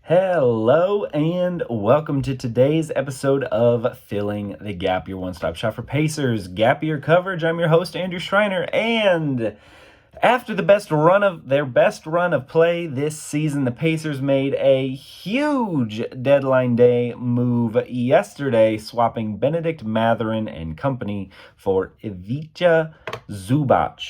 Hello and welcome to today's episode of Filling the Gap, your one-stop shop for Pacers Gap Year coverage. I'm your host, Andrew Schreiner, and after their best run of play this season, the Pacers made a huge deadline day move yesterday, swapping Benedict Mathurin and company for Ivica Zubac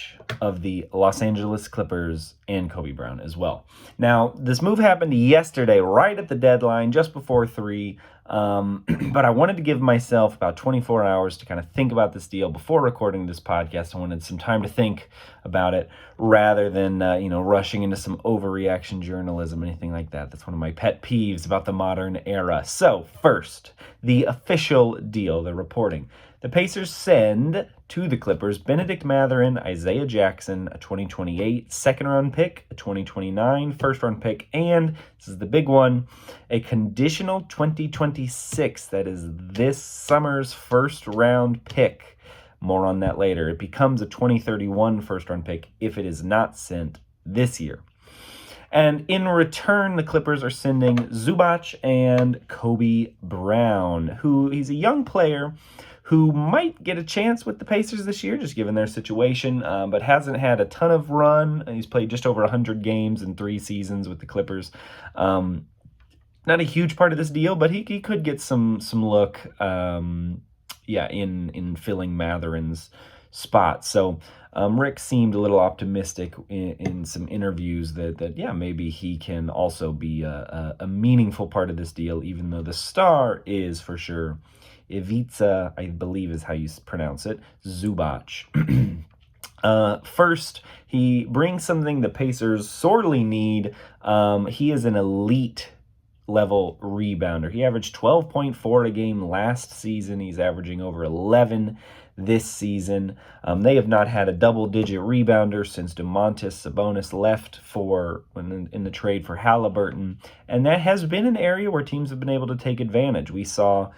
of the Los Angeles Clippers and Kobe Brown as well. Now, this move happened yesterday, right at the deadline, just before 3. But I wanted to give myself about 24 hours to kind of think about this deal before recording this podcast. I wanted some time to think about it rather than, rushing into some overreaction journalism, anything like that. That's one of my pet peeves about the modern era. So first, the official deal, the reporting. The Pacers send to the Clippers Benedict Mathurin, Isaiah Jackson, a 2028 second-round pick, a 2029 first-round pick, and, this is the big one, a conditional 2026, that is this summer's first-round pick. More on that later. It becomes a 2031 first-round pick if it is not sent this year. And in return, the Clippers are sending Zubac and Kobe Brown, who he's a young player who might get a chance with the Pacers this year, just given their situation, but hasn't had a ton of run. He's played just over 100 games in 3 seasons with the Clippers. Not a huge part of this deal, but he could get some look, in filling Mathurin's spot. So Rick seemed a little optimistic in some interviews that maybe he can also be a meaningful part of this deal, even though the star is for sure Ivica, I believe is how you pronounce it, Zubac. First, he brings something the Pacers sorely need. He is an elite level rebounder. He averaged 12.4 a game last season. He's averaging over 11 this season. They have not had a double-digit rebounder since Domantas Sabonis left in the trade for Halliburton, and that has been an area where teams have been able to take advantage. We saw,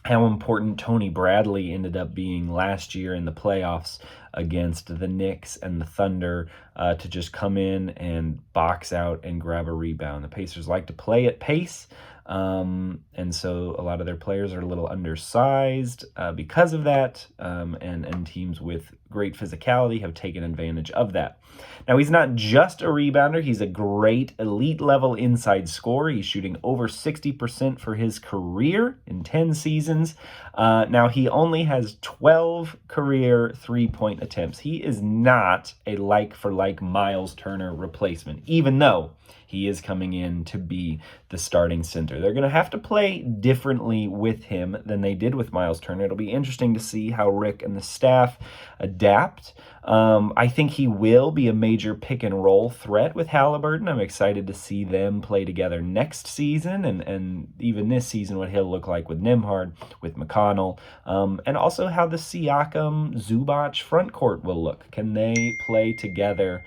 how important Tony Bradley ended up being last year in the playoffs against the Knicks and the Thunder, to just come in and box out and grab a rebound. The Pacers like to play at pace, and so a lot of their players are a little undersized because of that, and teams with great physicality have taken advantage of that. Now, he's not just a rebounder. He's a great elite-level inside scorer. He's shooting over 60% for his career in 10 seasons. Now, he only has 12 career three-point attempts. He is not a like-for-like Miles Turner replacement, even though he is coming in to be the starting center. They're going to have to play differently with him than they did with Miles Turner. It'll be interesting to see how Rick and the staff adapt. I think he will be a major pick-and-roll threat with Halliburton. I'm excited to see them play together next season, and even this season, what he'll look like with Nembhard, with McConnell, and also how the Siakam-Zubac front court will look. Can they play together?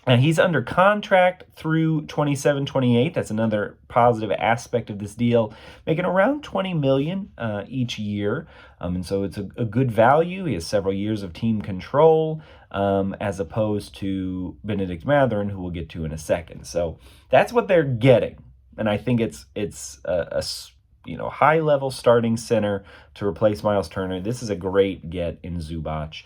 And he's under contract through 27-28. That's another positive aspect of this deal, making around $20 million each year. And so it's a good value. He has several years of team control, as opposed to Benedict Mathurin, who we'll get to in a second. So that's what they're getting. And I think it's a high-level starting center to replace Miles Turner. This is a great get in Zubac.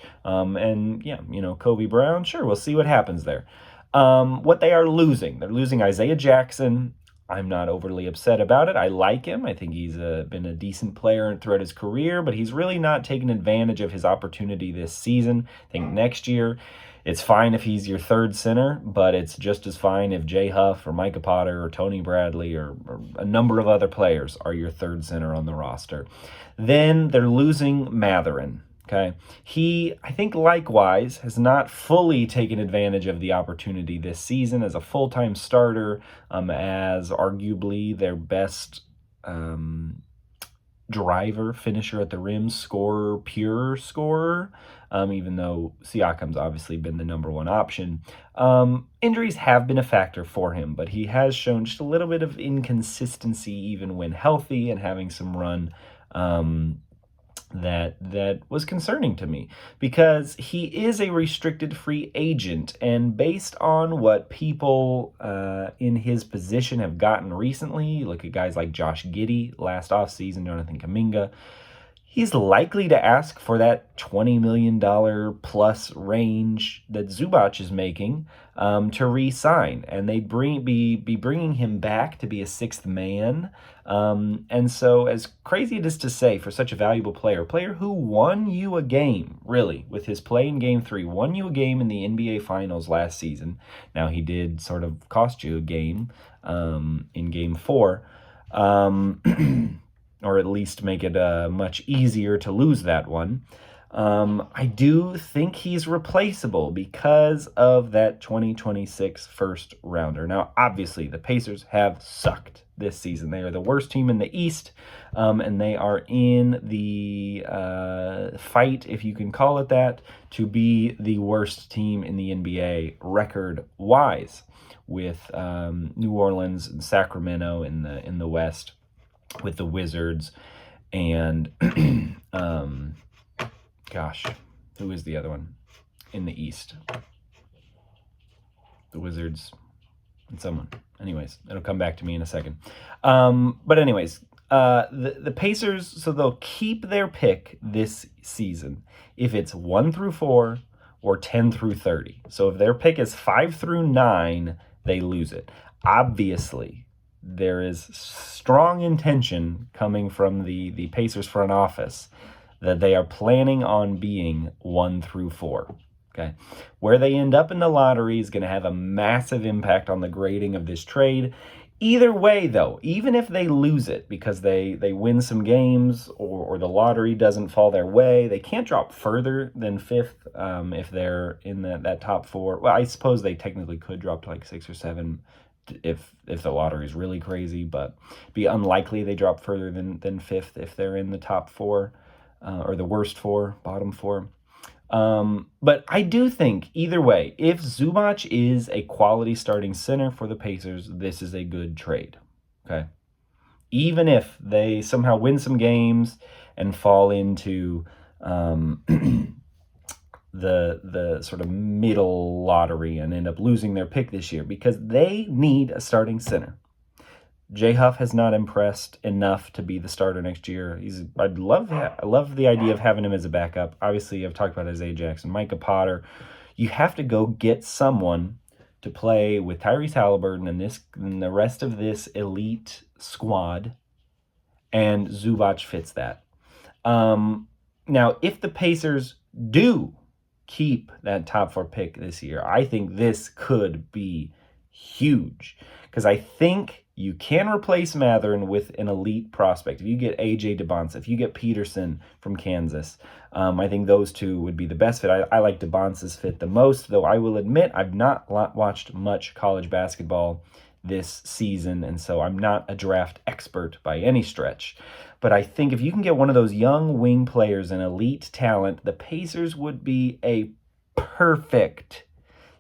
Kobe Brown, sure, we'll see what happens there. What they are losing, they're losing Isaiah Jackson. I'm not overly upset about it. I like him. I think he's been a decent player throughout his career, but he's really not taken advantage of his opportunity this season. I think next year, it's fine if he's your third center, but it's just as fine if Jay Huff or Micah Potter or Tony Bradley or a number of other players are your third center on the roster. Then they're losing Mathurin. Okay, he, I think, likewise, has not fully taken advantage of the opportunity this season as a full-time starter, as arguably their best driver, finisher at the rim, scorer, pure scorer, even though Siakam's obviously been the number one option. Injuries have been a factor for him, but he has shown just a little bit of inconsistency even when healthy and having some run that was concerning to me, because he is a restricted free agent, and based on what people in his position have gotten recently, look at guys like Josh Giddey last offseason, Jonathan Kuminga, he's likely to ask for that $20 million plus range that Zubac is making to re-sign, and they'd be bringing him back to be a sixth man. And so, as crazy it is to say, for such a valuable player, who won you a game, really, with his play in Game 3, won you a game in the NBA Finals last season. Now, he did sort of cost you a game in Game 4. Or at least make it much easier to lose that one. I do think he's replaceable because of that 2026 first rounder. Now, obviously, the Pacers have sucked this season. They are the worst team in the East, and they are in the fight, if you can call it that, to be the worst team in the NBA record-wise, with New Orleans and Sacramento in the West, with the Wizards, and gosh, who is the other one in the East? The Wizards and someone. Anyways, it'll come back to me in a second. But anyways, the Pacers, so they'll keep their pick this season if it's 1 through 4 or 10 through 30. So if their pick is 5 through 9, they lose it. Obviously, there is strong intention coming from the Pacers front office that they are planning on being 1 through 4. Okay, where they end up in the lottery is going to have a massive impact on the grading of this trade. Either way, though, even if they lose it because they win some games, or the lottery doesn't fall their way, they can't drop further than 5th if they're in that top 4. Well, I suppose they technically could drop to like 6 or 7 if the lottery is really crazy, but be unlikely they drop further than 5th if they're in the top 4 or the worst 4, bottom 4. But I do think either way, if Zubac is a quality starting center for the Pacers, this is a good trade. Okay, even if they somehow win some games and fall into the sort of middle lottery and end up losing their pick this year, because they need a starting center. Jay Huff has not impressed enough to be the starter next year. I love the idea of having him as a backup. Obviously, I've talked about Isaiah Jackson, Micah Potter. You have to go get someone to play with Tyrese Halliburton and the rest of this elite squad, and Zubac fits that. Now, if the Pacers do keep that top 4 pick this year, I think this could be huge, because I think you can replace Mathurin with an elite prospect. If you get A.J. DeBonsa, if you get Peterson from Kansas, I think those two would be the best fit. I like DeBonsa's fit the most, though I will admit I've not watched much college basketball this season, and so I'm not a draft expert by any stretch. But I think if you can get one of those young wing players, an elite talent, the Pacers would be a perfect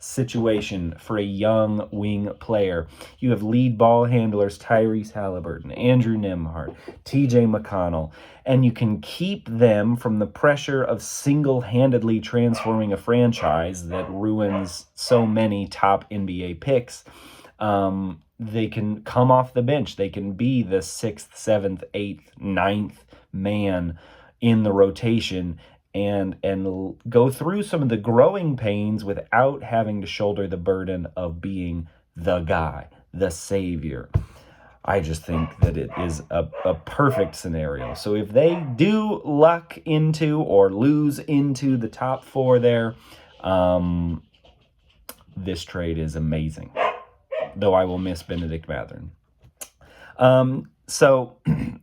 situation for a young wing player. You have lead ball handlers Tyrese Halliburton, Andrew Nembhard, TJ McConnell, and you can keep them from the pressure of single-handedly transforming a franchise that ruins so many top NBA picks. They can come off the bench. They can be the 6th, 7th, 8th, 9th man in the rotation and go through some of the growing pains without having to shoulder the burden of being the guy, the savior. I just think that it is a perfect scenario. So if they do luck into or lose into the top 4 there, this trade is amazing, though I will miss Benedict Mathurin. So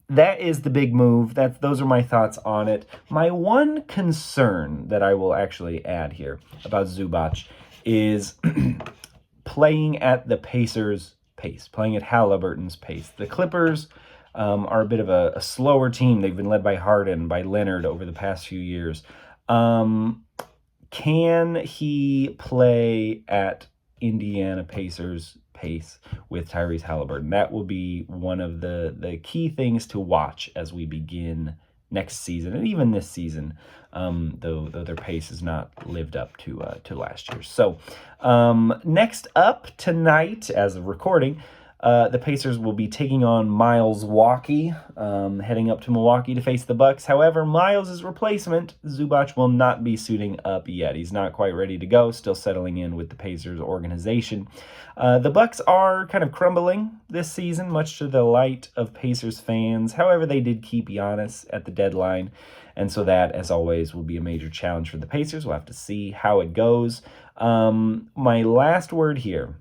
that is the big move. Those are my thoughts on it. My one concern that I will actually add here about Zubac is playing at the Pacers' pace, playing at Halliburton's pace. The Clippers are a bit of a slower team. They've been led by Harden, by Leonard over the past few years. Can he play at Indiana Pacers' pace with Tyrese Halliburton? That will be one of the key things to watch as we begin next season and even this season, though their pace has not lived up to last year. So next up tonight, as of recording, the Pacers will be taking on Miles Walkie, heading up to Milwaukee to face the Bucks. However, Miles' replacement, Zubac, will not be suiting up yet. He's not quite ready to go, still settling in with the Pacers organization. The Bucks are kind of crumbling this season, much to the delight of Pacers fans. However, they did keep Giannis at the deadline, and so that, as always, will be a major challenge for the Pacers. We'll have to see how it goes. My last word here.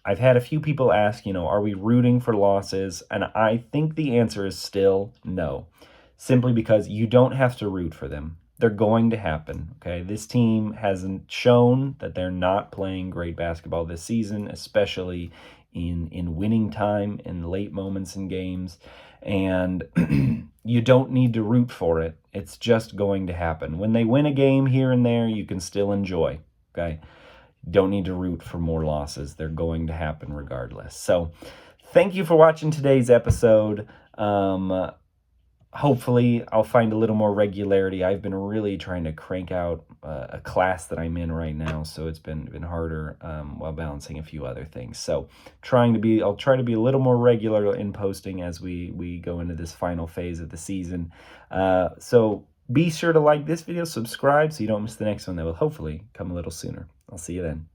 I've had a few people ask, are we rooting for losses? And I think the answer is still no, simply because you don't have to root for them. They're going to happen, okay? This team hasn't shown that they're not playing great basketball this season, especially in winning time, in late moments in games. And you don't need to root for it. It's just going to happen. When they win a game here and there, you can still enjoy, okay? Don't need to root for more losses. They're going to happen regardless. So thank you for watching today's episode. Hopefully I'll find a little more regularity. I've been really trying to crank out a class that I'm in right now, so it's been harder while balancing a few other things. So I'll try to be a little more regular in posting as we go into this final phase of the season. So be sure to like this video, subscribe so you don't miss the next one that will hopefully come a little sooner. I'll see you then.